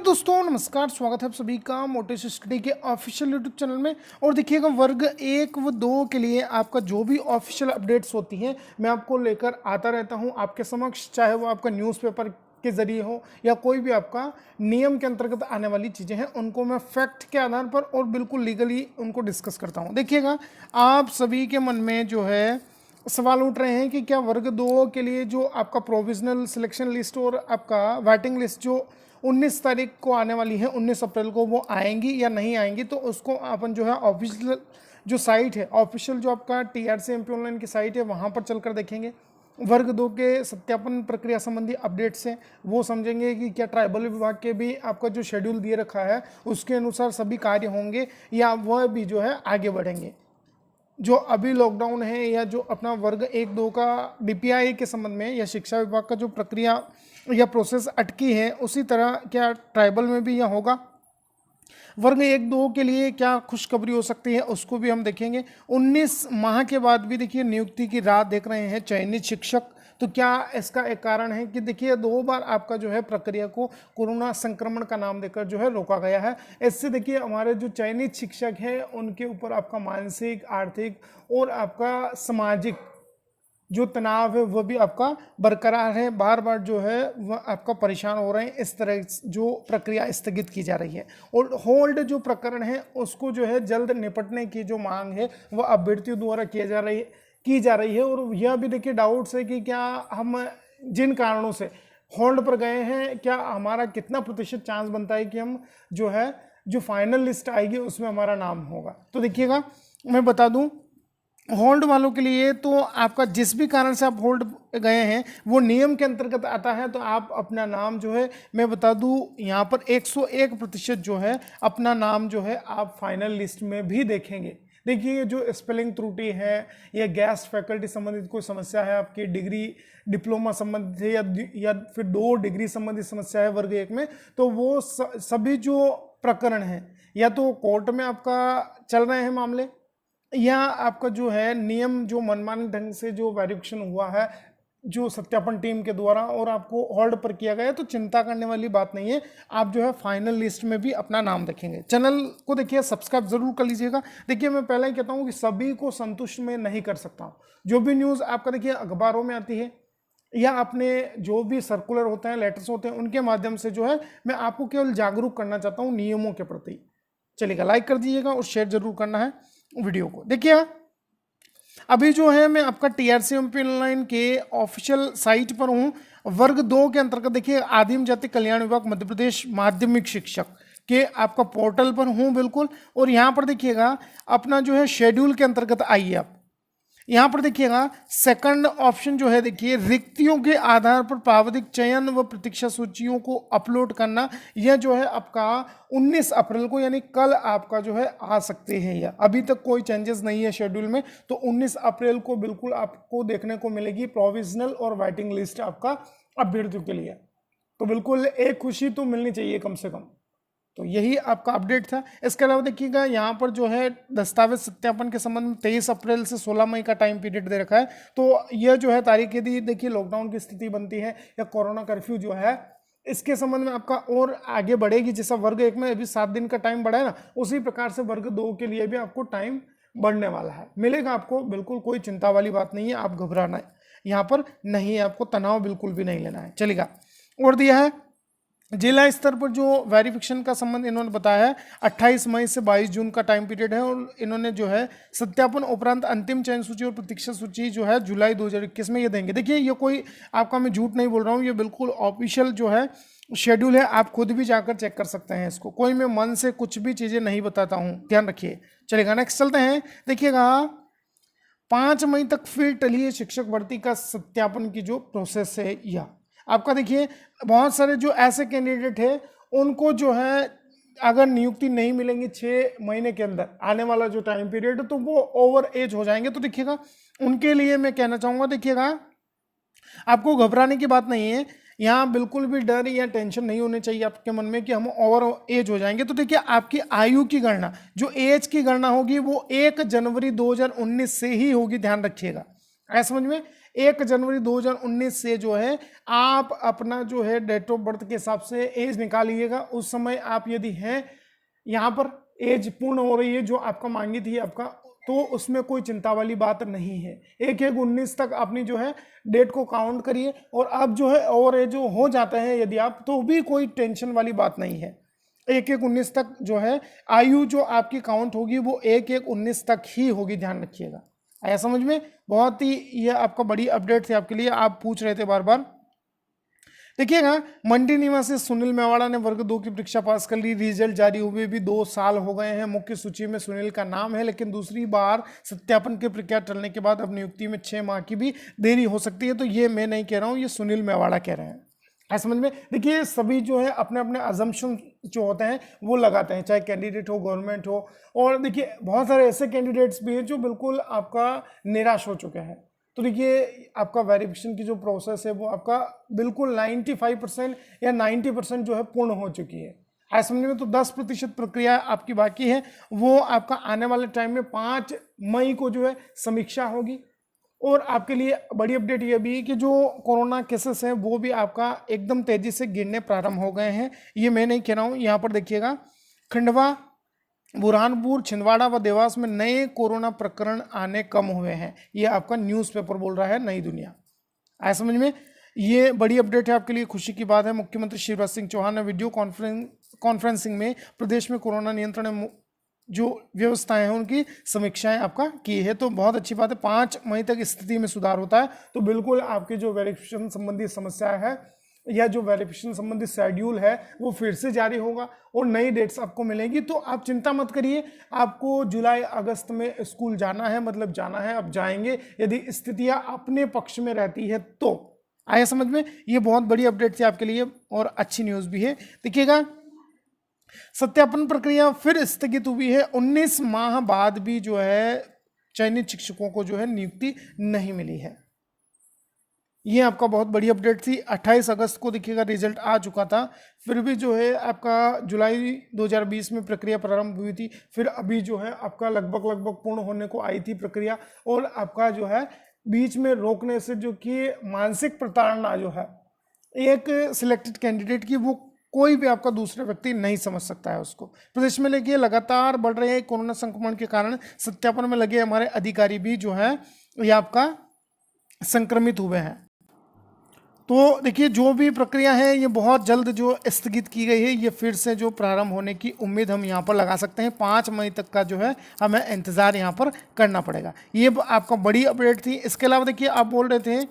दोस्तों नमस्कार, स्वागत है आप सभी का मोटिवेशन स्टडी के ऑफिशियल यूट्यूब चैनल में। और देखिएगा वर्ग 1 व 2 के लिए आपका जो भी ऑफिशियल अपडेट्स होती हैं मैं आपको लेकर आता रहता हूं आपके समक्ष, चाहे वो आपका न्यूज़पेपर के ज़रिए हो या कोई भी आपका नियम के अंतर्गत आने वाली चीज़ें हैं, उनको मैं फैक्ट के आधार पर और बिल्कुल लीगली उनको डिस्कस करता हूँ। देखिएगा आप सभी के मन में जो है सवाल उठ रहे हैं कि क्या वर्ग 2 के लिए जो आपका प्रोविजनल सिलेक्शन लिस्ट और आपका वेटिंग लिस्ट जो 19 तारीख को आने वाली है, 19 अप्रैल को, वो आएंगी या नहीं आएंगी। तो उसको अपन जो है ऑफिशियल जो साइट है, ऑफिशियल जो आपका TRC-MP ऑनलाइन की साइट है, वहाँ पर चलकर देखेंगे। वर्ग 2 के सत्यापन प्रक्रिया संबंधी अपडेट्स हैं, वो समझेंगे कि क्या ट्राइबल विभाग के भी आपका जो शेड्यूल दिए रखा है उसके अनुसार सभी कार्य होंगे या वह भी जो है आगे बढ़ेंगे। जो अभी लॉकडाउन है या जो अपना वर्ग 1-2 का DPI के संबंध में या शिक्षा विभाग का जो प्रक्रिया या प्रोसेस अटकी है, उसी तरह क्या ट्राइबल में भी यह होगा। वर्ग 1-2 के लिए क्या खुशखबरी हो सकती है उसको भी हम देखेंगे। 19 माह के बाद भी देखिए नियुक्ति की राह देख रहे हैं चयनित शिक्षक। तो क्या इसका एक कारण है कि देखिए 2 बार आपका जो है प्रक्रिया को कोरोना संक्रमण का नाम देकर जो है रोका गया है। इससे देखिए हमारे जो चयनित शिक्षक हैं उनके ऊपर आपका मानसिक, आर्थिक और आपका सामाजिक जो तनाव है वह भी आपका बरकरार है। बार बार जो है वह आपका परेशान हो रहे हैं। इस तरह जो प्रक्रिया स्थगित की जा रही है और होल्ड जो प्रकरण है उसको जो है जल्द निपटने की जो मांग है वह अभ्यर्थियों द्वारा की जा रही है। और यह भी देखिए डाउट्स है कि क्या हम जिन कारणों से होल्ड पर गए हैं, क्या हमारा कितना प्रतिशत चांस बनता है कि हम जो है जो फाइनल लिस्ट आएगी उसमें हमारा नाम होगा। तो देखिएगा मैं बता दूं होल्ड वालों के लिए तो आपका जिस भी कारण से आप होल्ड गए हैं वो नियम के अंतर्गत आता है। तो आप अपना नाम जो है मैं बता दूं यहाँ पर 101% जो है अपना नाम जो है आप फाइनल लिस्ट में भी देखेंगे। देखिए जो स्पेलिंग त्रुटि है या गेस्ट फैकल्टी संबंधित कोई समस्या है, आपकी डिग्री डिप्लोमा संबंधित है या फिर 2 डिग्री संबंधित समस्या है वर्ग 1 में, तो वो सभी जो प्रकरण हैं या तो कोर्ट में आपका चल रहे हैं मामले या आपका जो है नियम जो मनमाने ढंग से जो वेरिफिकेशन हुआ है जो सत्यापन टीम के द्वारा और आपको होल्ड पर किया गया है, तो चिंता करने वाली बात नहीं है। आप जो है फाइनल लिस्ट में भी अपना नाम देखेंगे। चैनल को देखिए सब्सक्राइब जरूर कर लीजिएगा। देखिए मैं पहले ही कहता हूँ कि सभी को संतुष्ट में नहीं कर सकता हूँ। जो भी न्यूज़ आपका देखिए अखबारों में आती है या अपने जो भी सर्कुलर होते हैं, लेटर्स होते हैं, उनके माध्यम से जो है मैं आपको केवल जागरूक करना चाहता हूँ नियमों के प्रति। चलिएगा लाइक कर दीजिएगा और शेयर जरूर करना है वीडियो को। देखिए अभी जो है मैं आपका TRC-MP ऑनलाइन के ऑफिशियल साइट पर हूं। वर्ग 2 के अंतर्गत देखिए आदिम जाति कल्याण विभाग मध्य प्रदेश माध्यमिक शिक्षक के आपका पोर्टल पर हूं बिल्कुल। और यहाँ पर देखिएगा अपना जो है शेड्यूल के अंतर्गत आइए आप। यहाँ पर देखिएगा सेकंड ऑप्शन जो है देखिए रिक्तियों के आधार पर प्रावधिक चयन व प्रतीक्षा सूचियों को अपलोड करना। यह जो है आपका 19 अप्रैल को यानी कल आपका जो है आ सकते हैं। या अभी तक कोई चेंजेस नहीं है शेड्यूल में, तो 19 अप्रैल को बिल्कुल आपको देखने को मिलेगी प्रोविजनल और वेटिंग लिस्ट आपका अभ्यर्थियों के लिए। तो बिल्कुल एक खुशी तो मिलनी चाहिए कम से कम। तो यही आपका अपडेट था। इसके अलावा देखिएगा यहाँ पर जो है दस्तावेज सत्यापन के संबंध में 23 अप्रैल से 16 मई का टाइम पीरियड दे रखा है। तो यह जो है तारीख यदि देखिए लॉकडाउन की स्थिति बनती है या कोरोना कर्फ्यू जो है इसके संबंध में आपका और आगे बढ़ेगी, जैसा वर्ग 1 में अभी 7 दिन का टाइम बढ़ा है ना, उसी प्रकार से वर्ग 2 के लिए भी आपको टाइम बढ़ने वाला है, मिलेगा आपको। बिल्कुल कोई चिंता वाली बात नहीं है, आप घबराना यहाँ पर नहीं है, आपको तनाव बिल्कुल भी नहीं लेना है। चलेगा और दिया है जिला स्तर पर जो वेरिफिकेशन का संबंध इन्होंने बताया है 28 मई से 22 जून का टाइम पीरियड है। और इन्होंने जो है सत्यापन उपरांत अंतिम चयन सूची और प्रतीक्षा सूची जो है जुलाई 2021 में ये देंगे। देखिए ये कोई आपका मैं झूठ नहीं बोल रहा हूँ, ये बिल्कुल ऑफिशियल जो है शेड्यूल है, आप खुद भी जाकर चेक कर सकते हैं इसको। कोई मैं मन से कुछ भी चीज़ें नहीं बताता हूँ, ध्यान रखिए। चलेगा नेक्स्ट चलते हैं। देखिएगा 5 मई तक फिर टली है शिक्षक भर्ती का सत्यापन की जो प्रोसेस है। यह आपका देखिए बहुत सारे जो ऐसे कैंडिडेट है उनको जो है अगर नियुक्ति नहीं मिलेंगी 6 महीने के अंदर आने वाला जो टाइम पीरियड है, तो वो ओवर एज हो जाएंगे। तो देखिएगा उनके लिए मैं कहना चाहूँगा, देखिएगा आपको घबराने की बात नहीं है, यहाँ बिल्कुल भी डर या टेंशन नहीं होनी चाहिए आपके मन में कि हम ओवर एज हो जाएंगे। तो देखिए आपकी आयु की गणना, जो एज की गणना होगी वो 1 जनवरी 2019 से ही होगी, ध्यान रखिएगा। ऐसा समझ में 1 जनवरी 2019 से जो है आप अपना जो है डेट ऑफ बर्थ के हिसाब से एज निकालिएगा। उस समय आप यदि हैं यहाँ पर एज पूर्ण हो रही है जो आपका मांगी थी आपका, तो उसमें कोई चिंता वाली बात नहीं है। 1/1/19 तक अपनी जो है डेट को काउंट करिए, और अब जो है और एज जो हो जाते हैं यदि आप, तो भी कोई टेंशन वाली बात नहीं है। 1/1/19 तक जो है आयु जो आपकी काउंट होगी वो 1/1/19 तक ही होगी, ध्यान रखिएगा। आया समझ में? बहुत ही यह आपका बड़ी अपडेट थी आपके लिए, आप पूछ रहे थे बार बार। देखिएगा, मंडी निवासी सुनील मेवाड़ा ने वर्ग 2 की परीक्षा पास कर ली। रिजल्ट जारी हुए भी 2 साल हो गए हैं। मुख्य सूची में सुनील का नाम है, लेकिन दूसरी बार सत्यापन की प्रक्रिया टलने के बाद अब नियुक्ति में 6 माह की भी देरी हो सकती है। तो ये मैं नहीं कह रहा हूँ, ये सुनील मेवाड़ा कह रहे हैं। समझ में? देखिए, सभी जो है अपने अपने अजम्पशन जो होते हैं वो लगाते हैं, चाहे कैंडिडेट हो, गवर्नमेंट हो। और देखिए, बहुत सारे ऐसे कैंडिडेट्स भी हैं जो बिल्कुल आपका निराश हो चुके हैं। तो देखिए, आपका वेरिफिकेशन की जो प्रोसेस है वो आपका बिल्कुल 95% या 90% जो है पूर्ण हो चुकी है। ऐसा समझ में? तो 10% प्रक्रिया आपकी बाकी है, वो आपका आने वाले टाइम में 5 मई को जो है समीक्षा होगी। और आपके लिए बड़ी अपडेट ये भी कि जो कोरोना केसेस हैं वो भी आपका एकदम तेजी से गिरने प्रारंभ हो गए हैं। ये मैं नहीं कह रहा हूँ, यहाँ पर देखिएगा, खंडवा, बुरहानपुर, छिंदवाड़ा व देवास में नए कोरोना प्रकरण आने कम हुए हैं। ये आपका न्यूज़पेपर बोल रहा है, नई दुनिया। आया समझ में? ये बड़ी अपडेट है आपके लिए, खुशी की बात है। मुख्यमंत्री शिवराज सिंह चौहान ने वीडियो कॉन्फ्रेंसिंग में प्रदेश में कोरोना नियंत्रण जो व्यवस्थाएं हैं उनकी समीक्षाएं आपका की है। तो बहुत अच्छी बात है, 5 मई तक स्थिति में सुधार होता है तो बिल्कुल आपकी जो वेरिफिकेशन संबंधी समस्या है या जो वेरिफिकेशन संबंधी शेड्यूल है वो फिर से जारी होगा और नई डेट्स आपको मिलेंगी। तो आप चिंता मत करिए, आपको जुलाई अगस्त में स्कूल जाना है, मतलब जाना है, अब जाएंगे यदि स्थितियां अपने पक्ष में रहती है तो। आया समझ में? ये बहुत बड़ी अपडेट थी आपके लिए और अच्छी न्यूज़ भी है। देखिएगा, सत्यापन प्रक्रिया फिर स्थगित हुई है। 19 माह बाद भी जो है चयनित शिक्षकों को जो है नियुक्ति नहीं मिली है। ये आपका बहुत बड़ी अपडेट थी। 28 अगस्त को देखिएगा रिजल्ट आ चुका था, फिर भी जो है आपका जुलाई 2020 में प्रक्रिया प्रारंभ हुई थी। फिर अभी जो है आपका लगभग पूर्ण होने को आई थी प्रक्रिया, और आपका जो है बीच में रोकने से जो कि मानसिक प्रताड़ना जो है एक सिलेक्टेड कैंडिडेट की, वो कोई भी आपका दूसरा व्यक्ति नहीं समझ सकता है उसको। प्रदेश में लेकिन लगातार बढ़ रहे हैं कोरोना संक्रमण के कारण सत्यापन में लगे हमारे अधिकारी भी जो है ये आपका संक्रमित हुए हैं। तो देखिए, जो भी प्रक्रिया है ये बहुत जल्द जो स्थगित की गई है, ये फिर से जो प्रारंभ होने की उम्मीद हम यहाँ पर लगा सकते हैं। 5 मई तक का जो है हमें इंतज़ार यहाँ पर करना पड़ेगा। ये आपका बड़ी अपडेट थी। इसके अलावा देखिए, आप बोल रहे थे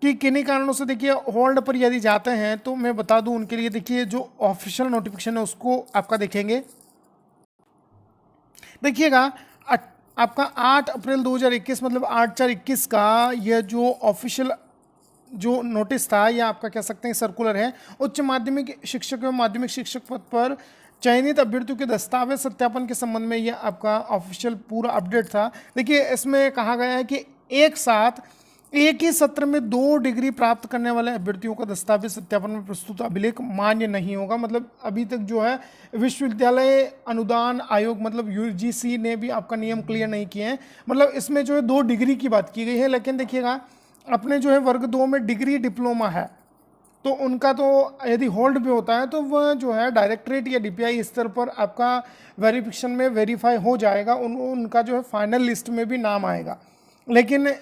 कि किन्हीं कारणों से देखिए होल्ड पर यदि जाते हैं, तो मैं बता दूं उनके लिए, देखिए जो ऑफिशियल नोटिफिकेशन है उसको आपका देखेंगे। देखिएगा, आपका 8 अप्रैल 2021 मतलब 8/4/21 का यह जो ऑफिशियल जो नोटिस था, या आपका कह सकते हैं सर्कुलर है। उच्च माध्यमिक शिक्षक एवं माध्यमिक शिक्षक पद पर चयनित अभ्यर्थियों के दस्तावेज सत्यापन के संबंध में यह आपका ऑफिशियल पूरा अपडेट था। देखिए, इसमें कहा गया है कि एक साथ एक ही सत्र में 2 डिग्री प्राप्त करने वाले अभ्यर्थियों का दस्तावेज सत्यापन में प्रस्तुत अभिलेख मान्य नहीं होगा। मतलब अभी तक जो है विश्वविद्यालय अनुदान आयोग मतलब यूजीसी ने भी आपका नियम क्लियर नहीं किए हैं। मतलब इसमें जो है 2 डिग्री की बात की गई है, लेकिन देखिएगा अपने जो है वर्ग 2 में डिग्री डिप्लोमा है, तो उनका तो यदि होल्ड पे होता है तो वह जो है डायरेक्टरेट या डीपीआई स्तर पर आपका वेरिफिकेशन में वेरीफाई हो जाएगा, उनका जो है फाइनल लिस्ट में भी नाम आएगा। लेकिन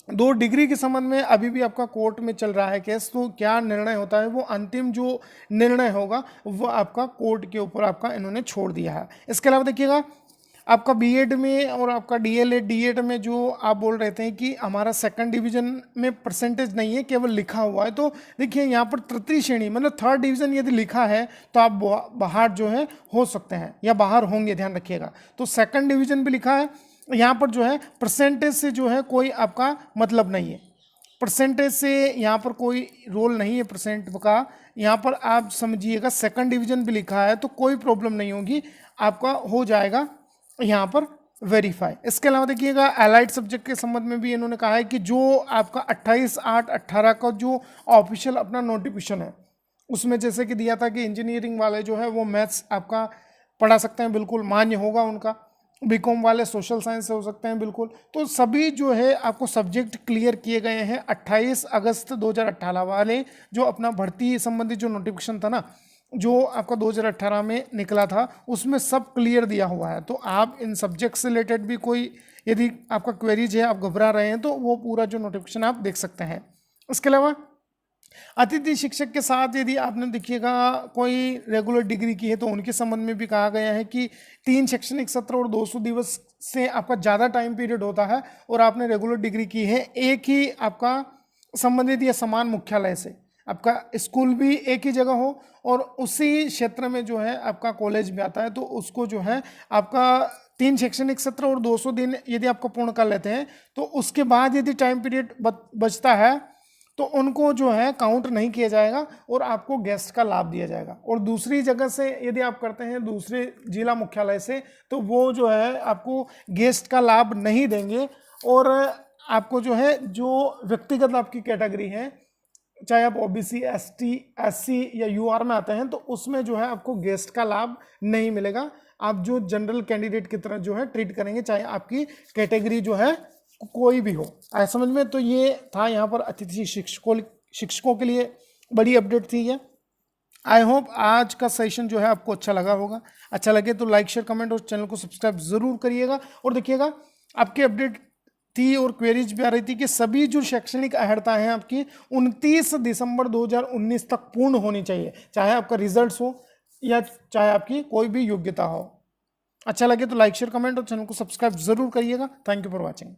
2 डिग्री के संबंध में अभी भी आपका कोर्ट में चल रहा है केस, तो क्या निर्णय होता है, वो अंतिम जो निर्णय होगा वो आपका कोर्ट के ऊपर आपका इन्होंने छोड़ दिया है। इसके अलावा देखिएगा, आपका बीएड में और आपका डीएलएड डीएड में जो आप बोल रहे थे कि हमारा 2nd डिवीजन में परसेंटेज नहीं है, केवल लिखा हुआ है, तो देखिए यहाँ पर तृतीय श्रेणी मतलब 3rd डिवीजन यदि लिखा है तो आप बाहर जो है हो सकते हैं या बाहर होंगे, ध्यान रखिएगा। तो 2nd डिवीजन भी लिखा है, यहाँ पर जो है परसेंटेज से जो है कोई आपका मतलब नहीं है, परसेंटेज से यहाँ पर कोई रोल नहीं है परसेंट का। यहाँ पर आप समझिएगा 2nd डिवीजन भी लिखा है तो कोई प्रॉब्लम नहीं होगी, आपका हो जाएगा यहाँ पर वेरीफाई। इसके अलावा देखिएगा, एलाइड सब्जेक्ट के संबंध में भी इन्होंने कहा है कि जो आपका 28/8/18 का जो ऑफिशियल अपना नोटिफिकेशन है उसमें जैसे कि दिया था कि इंजीनियरिंग वाले जो है वो मैथ्स आपका पढ़ा सकते हैं, बिल्कुल मान्य होगा उनका। बीकॉम वाले सोशल साइंस से हो सकते हैं बिल्कुल। तो सभी जो है आपको सब्जेक्ट क्लियर किए गए हैं। 28 अगस्त 2018 वाले जो अपना भर्ती संबंधी जो नोटिफिकेशन था ना, जो आपका 2018 में निकला था, उसमें सब क्लियर दिया हुआ है। तो आप इन सब्जेक्ट से रिलेटेड भी कोई यदि आपका क्वेरीज है, आप घबरा रहे हैं, तो वो पूरा जो नोटिफिकेशन आप देख सकते हैं। इसके अलावा अतिथि शिक्षक के साथ यदि आपने देखिएगा कोई रेगुलर डिग्री की है तो उनके संबंध में भी कहा गया है कि 3 शैक्षणिक सत्र और 200 दिवस से आपका ज़्यादा टाइम पीरियड होता है और आपने रेगुलर डिग्री की है एक ही आपका संबंधित या समान मुख्यालय से, आपका स्कूल भी एक ही जगह हो और उसी क्षेत्र में जो है आपका कॉलेज भी आता है, तो उसको जो है आपका 3 शैक्षणिक सत्र और 200 दिन यदि आपको पूर्ण कर लेते हैं तो उसके बाद यदि टाइम पीरियड बचता है तो उनको जो है काउंट नहीं किया जाएगा और आपको गेस्ट का लाभ दिया जाएगा। और दूसरी जगह से यदि आप करते हैं दूसरे जिला मुख्यालय से, तो वो जो है आपको गेस्ट का लाभ नहीं देंगे और आपको जो है जो व्यक्तिगत आपकी कैटेगरी है, चाहे आप ओबीसी, एसटी, एससी या यूआर में आते हैं, तो उसमें जो है आपको गेस्ट का लाभ नहीं मिलेगा। आप जो जनरल कैंडिडेट की तरह जो है ट्रीट करेंगे, चाहे आपकी कैटेगरी जो है कोई भी हो। आया समझ में? तो ये था यहाँ पर अतिथि शिक्षकों के लिए बड़ी अपडेट थी ये। आई होप आज का सेशन जो है आपको अच्छा लगा होगा। अच्छा लगे तो लाइक, शेयर, कमेंट और चैनल को सब्सक्राइब जरूर करिएगा। और देखिएगा आपकी अपडेट थी और क्वेरीज भी आ रही थी कि सभी जो शैक्षणिक अर्हता है आपकी 29 दिसंबर 2019 तक पूर्ण होनी चाहिए, चाहे आपका रिजल्ट हो या चाहे आपकी कोई भी योग्यता हो। अच्छा लगे तो लाइक, शेयर, कमेंट और चैनल को सब्सक्राइब जरूर करिएगा। Thank you for watching.